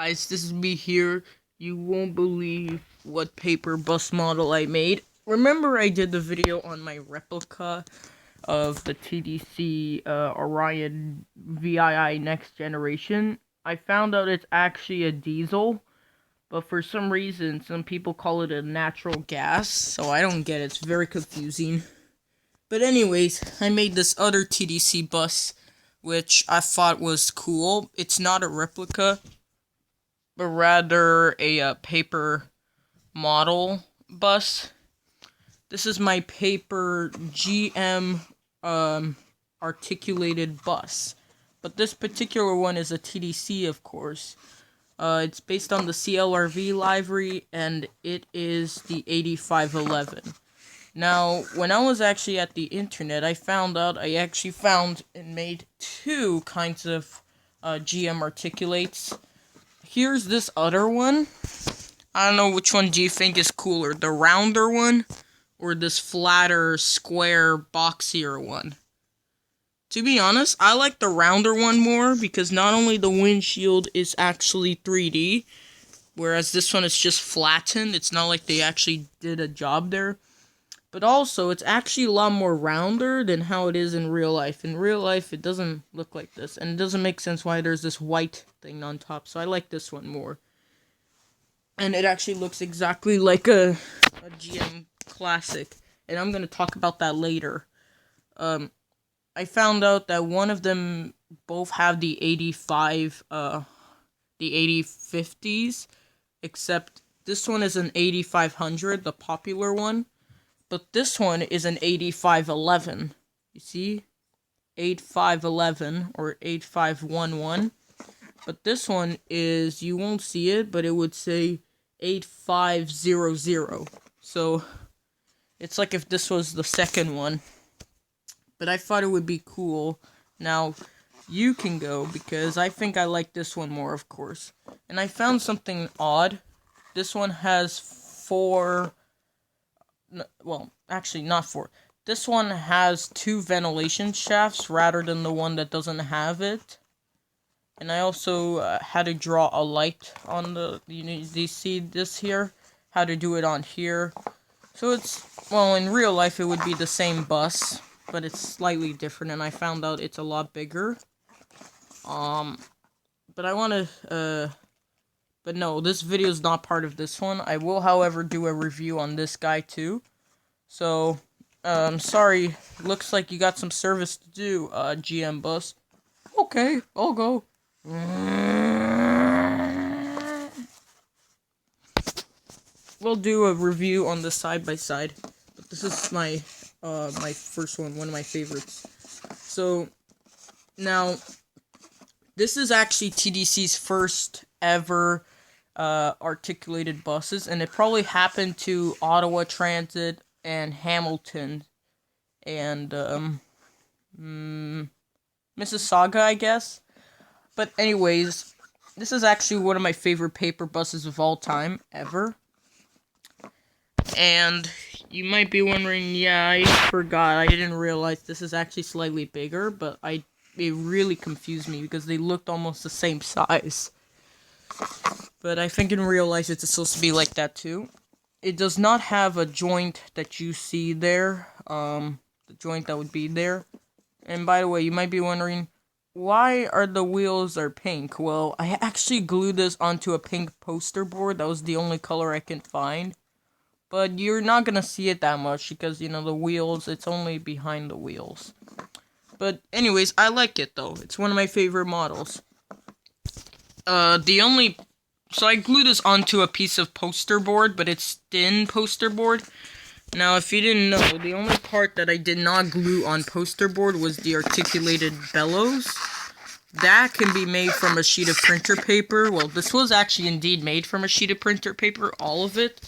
Guys, this is me here. You won't believe what paper bus model I made. Remember I did the video on my replica of the TTC Orion VII Next Generation? I found out it's actually a diesel, but for some reason some people call it a natural gas, so I don't get it. It's very confusing. But anyways, I made this other TTC bus, which I thought was cool. It's not a replica, but rather a paper model bus. This is my paper GM articulated bus, but this particular one is a TTC, of course. It's based on the CLRV livery, and it is the 8511. Now, when I was actually at the internet, I found and made two kinds of GM articulates. Here's this other one. I don't know, which one do you think is cooler, the rounder one or this flatter, square, boxier one? To be honest, I like the rounder one more because not only the windshield is actually 3D, whereas this one is just flattened. It's not like they actually did a job there. But also, it's actually a lot more rounder than how it is in real life. In real life, it doesn't look like this. And it doesn't make sense why there's this white thing on top. So I like this one more. And it actually looks exactly like a GM Classic. And I'm going to talk about that later. I found out that one of them both have the 8050s. Except this one is an 8500, the popular one. But this one is an 8511. You see? 8511 or 8511. But this one is, you won't see it, but it would say 8500. So, it's like if this was the second one. But I thought it would be cool. Now, you can go, because I think I like this one more, of course. And I found something odd. This one has four... Well, actually, not four. This one has two ventilation shafts rather than the one that doesn't have it. And I also had to draw a light on the... do you see this here? How to do it on here. So it's... well, in real life, it would be the same bus, but it's slightly different, and I found out it's a lot bigger. But I want to... But no, this video is not part of this one. I will, however, do a review on this guy too. So, sorry. Looks like you got some service to do, GM bus. Okay, I'll go. We'll do a review on the side-by-side. But this is my, my first one of my favorites. So, now, this is actually TTC's first ever articulated buses, and it probably happened to Ottawa Transit and Hamilton and Mississauga, I guess. But anyways, this is actually one of my favorite paper buses of all time ever. And you might be wondering, yeah, I forgot, I didn't realize this is actually slightly bigger, but it really confused me because they looked almost the same size. But I think in real life it's supposed to be like that too. It does not have a joint that you see there. The joint that would be there. And by the way, you might be wondering, why are the wheels pink? Well, I actually glued this onto a pink poster board. That was the only color I can find. But you're not gonna see it that much because, you know, the wheels, it's only behind the wheels. But anyways, I like it though. It's one of my favorite models. So I glued this onto a piece of poster board, but it's thin poster board. Now, if you didn't know, the only part that I did not glue on poster board was the articulated bellows. That can be made from a sheet of printer paper. Well, this was actually indeed made from a sheet of printer paper, all of it.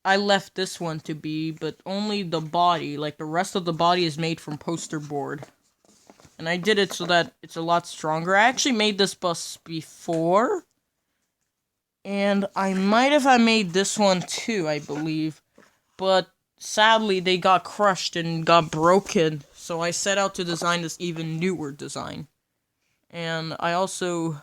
I left this one to be, but only the body, like the rest of the body is made from poster board. And I did it so that it's a lot stronger. I actually made this bus before. And I might have made this one too, I believe. But sadly, they got crushed and got broken. So I set out to design this even newer design. And I also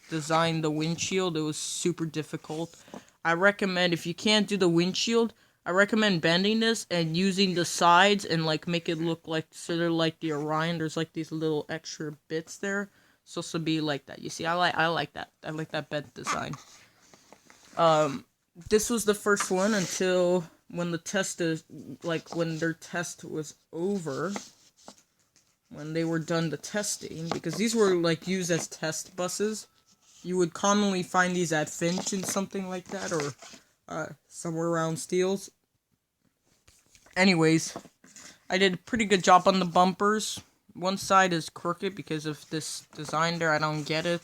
designed the windshield. It was super difficult. I recommend, if you can't do the windshield, I recommend bending this and using the sides and like make it look like sort of like the Orion. There's like these little extra bits there. It's supposed to be like that. You see, I like that. I like that bent design. This was the first one until when the test is like when their test was over. When they were done the testing, because these were like used as test buses. You would commonly find these at Finch and something like that, or somewhere around Steels. Anyways, I did a pretty good job on the bumpers. One side is crooked because of this design there. I don't get it.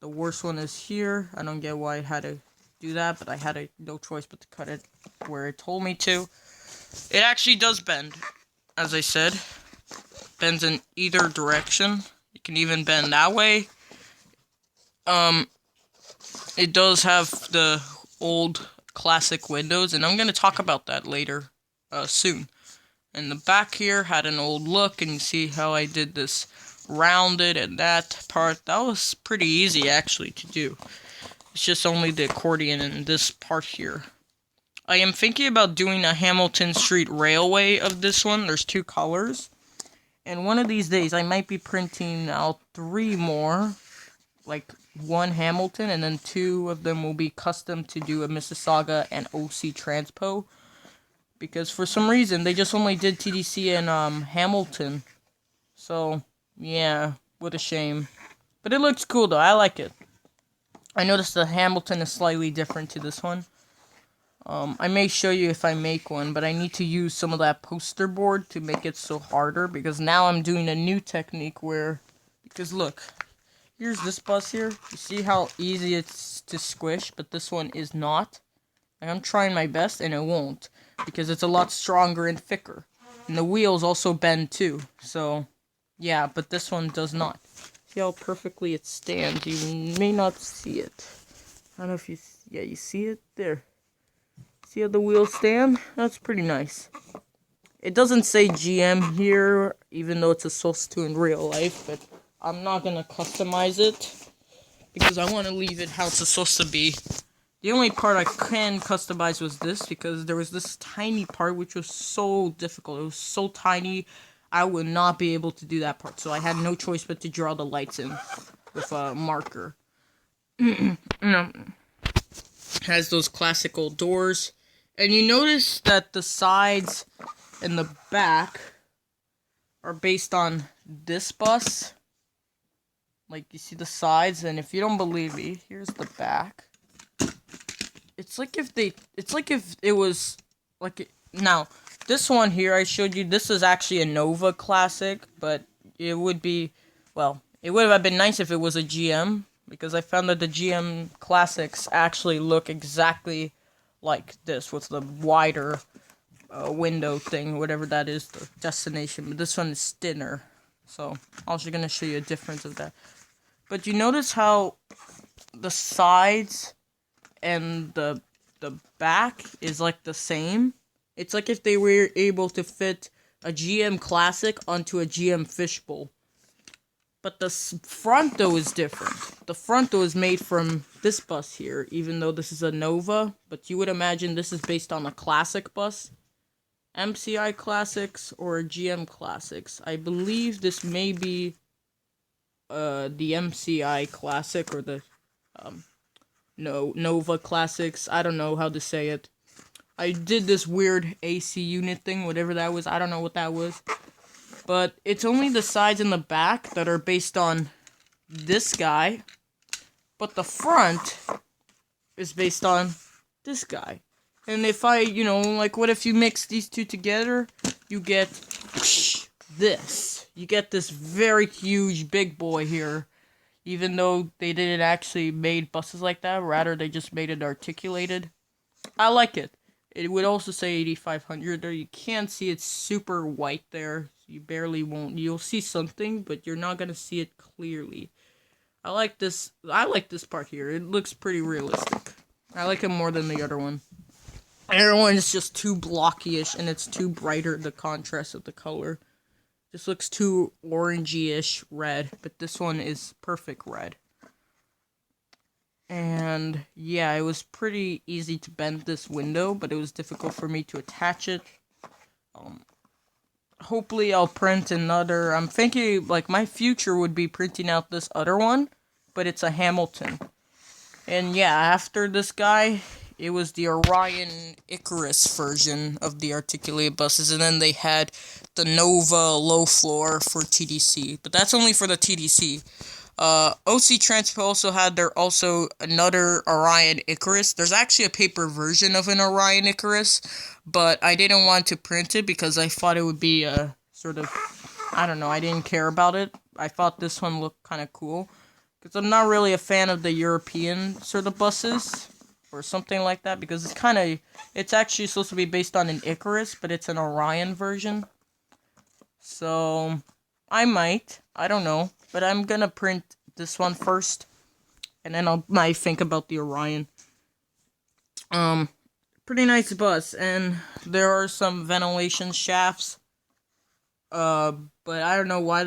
The worst one is here. I don't get why I had to do that, but I had no choice but to cut it where it told me to. It actually does bend, as I said. Bends in either direction. You can even bend that way. It does have the old classic windows, and I'm gonna talk about that later, soon. And the back here had an old look, and you see how I did this rounded and that part. That was pretty easy actually to do. It's just only the accordion and this part here. I am thinking about doing a Hamilton Street Railway of this one. There's 2 colors. And one of these days, I might be printing out 3 more, like 1 Hamilton, and then 2 of them will be custom to do a Mississauga and OC Transpo. Because for some reason, they just only did TTC and Hamilton. So, yeah, what a shame. But it looks cool though, I like it. I noticed the Hamilton is slightly different to this one. I may show you if I make one, but I need to use some of that poster board to make it so harder, because now I'm doing a new technique where, because look, here's this bus here. You see how easy it's to squish, but this one is not. Like, I'm trying my best and it won't, because it's a lot stronger and thicker. And the wheels also bend too, so yeah, but this one does not. See how perfectly it stands? You may not see it. I don't know if you, yeah, you see it? There. See how the wheels stand? That's pretty nice. It doesn't say GM here, even though it's supposed to in real life, but I'm not gonna customize it, because I want to leave it how it's supposed to be. The only part I can customize was this, because there was this tiny part which was so difficult. It was so tiny, I would not be able to do that part, so I had no choice but to draw the lights in with a marker. Has those classical doors. And you notice that the sides and the back are based on this bus. Like, you see the sides, and if you don't believe me, here's the back. It's like if it was, like, now, this one here I showed you, this is actually a Nova Classic, but it would be, well, it would have been nice if it was a GM, because I found that the GM Classics actually look exactly like this, with the wider window thing, whatever that is, the destination. But this one is thinner, so I'm also gonna show you a difference of that. But you notice how the sides and the back is like the same. It's like if they were able to fit a GM Classic onto a GM Fishbowl. But the front, though, is different. The front, though, is made from this bus here, even though this is a Nova. But you would imagine this is based on a classic bus. MCI Classics or GM Classics. I believe this may be the MCI Classic or the Nova Classics. I don't know how to say it. I did this weird AC unit thing, whatever that was. I don't know what that was. But it's only the sides and the back that are based on this guy. But the front is based on this guy. And if I, like, what if you mix these two together? You get this. You get this very huge big boy here. Even though they didn't actually made buses like that. Rather, they just made it articulated. I like it. It would also say 8500 there. You can't see it's super white there. You barely won't. You'll see something, but you're not gonna see it clearly. I like this part here. It looks pretty realistic. I like it more than the other one. The other one is just too blocky-ish, and it's too brighter, the contrast of the color. This looks too orangey-ish red, but this one is perfect red. And yeah, it was pretty easy to bend this window, but it was difficult for me to attach it. Hopefully I'll print another. I'm thinking, like, my future would be printing out this other one, but it's a Hamilton. And yeah, after this guy, it was the Orion Icarus version of the articulated buses, and then they had the Nova low floor for TTC, but that's only for the TTC. OC Transpo also had another Orion Icarus. There's actually a paper version of an Orion Icarus, but I didn't want to print it because I thought it would be sort of, I don't know, I didn't care about it. I thought this one looked kind of cool, because I'm not really a fan of the European sort of buses, or something like that, because it's actually supposed to be based on an Icarus, but it's an Orion version. So, I don't know, but I'm gonna print this one first, and then I might think about the Orion. Pretty nice bus, and there are some ventilation shafts. But I don't know why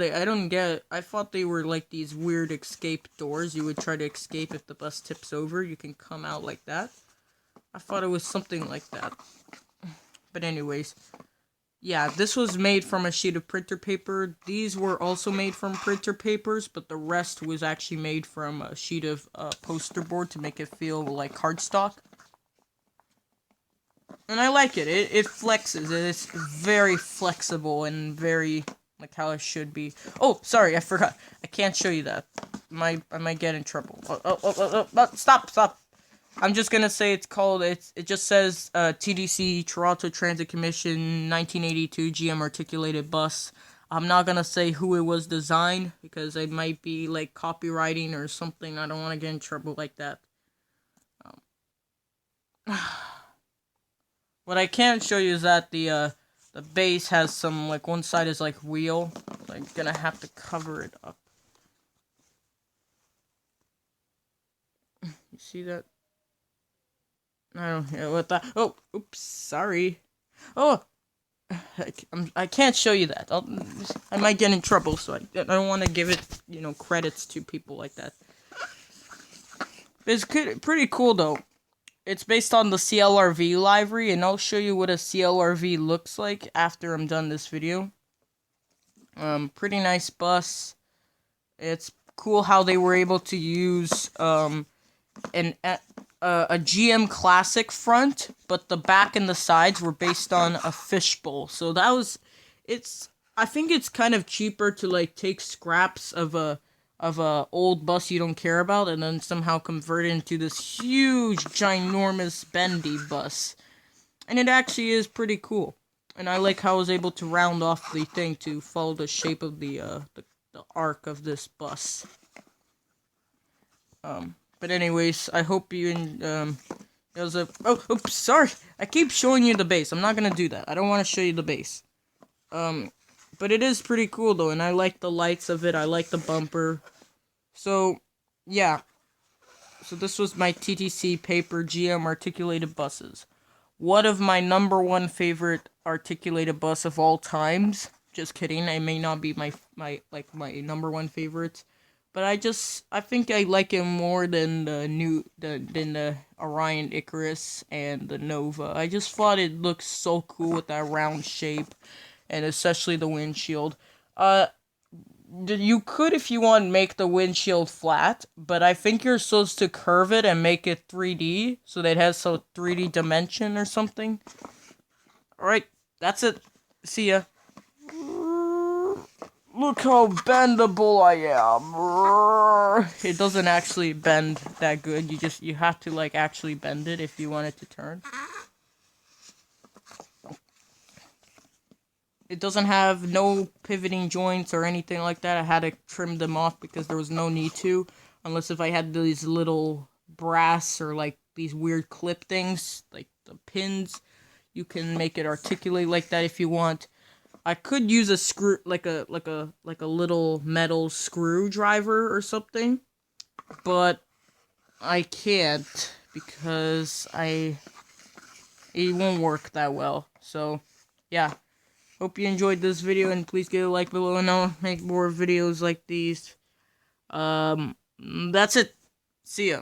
I thought they were like these weird escape doors. You would try to escape if the bus tips over. You can come out like that. I thought it was something like that. But anyways, yeah, this was made from a sheet of printer paper. These were also made from printer papers, but the rest was actually made from a sheet of poster board to make it feel like cardstock. And I like it. It flexes. It's very flexible and very like how it should be. Oh, sorry, I forgot. I can't show you that. I might get in trouble. Stop. I'm just gonna say it just says TTC Toronto Transit Commission 1982 GM articulated bus. I'm not gonna say who it was designed because it might be like copywriting or something. I don't want to get in trouble like that. What I can show you is that the base has some, like, one side is like wheel. So I'm gonna have to cover it up. You see that? I don't know what that. Oh, oops, sorry. Oh, I can't show you that. I might get in trouble, so I don't want to give it, credits to people like that. It's pretty cool though. It's based on the CLRV library, and I'll show you what a CLRV looks like after I'm done this video. Pretty nice bus. It's cool how they were able to use a GM Classic front, but the back and the sides were based on a fishbowl. So I think it's kind of cheaper to like take scraps of a old bus you don't care about and then somehow convert it into this huge, ginormous, bendy bus. And it actually is pretty cool. And I like how I was able to round off the thing to follow the shape of the arc of this bus. But anyways, I hope you oops, sorry. I keep showing you the base. I'm not gonna do that. I don't want to show you the base. But it is pretty cool though, and I like the lights of it. I like the bumper. So, yeah. So this was my TTC paper GM articulated buses. One of my number one favorite articulated bus of all times. Just kidding. It may not be my number one favorite, but I think I like it more than the Orion Icarus and the Nova. I just thought it looked so cool with that round shape, and especially the windshield. You could, if you want, make the windshield flat, but I think you're supposed to curve it and make it 3D, so that it has some 3D dimension or something. Alright, that's it. See ya. Look how bendable I am. It doesn't actually bend that good. You have to, like, actually bend it if you want it to turn. It doesn't have no pivoting joints or anything like that. I had to trim them off because there was no need to. Unless if I had these little brass or like these weird clip things, like the pins, you can make it articulate like that if you want. I could use a screw, like a little metal screwdriver or something, but I can't because it won't work that well. So, yeah. Hope you enjoyed this video, and please give a like below, and I'll make more videos like these. That's it. See ya.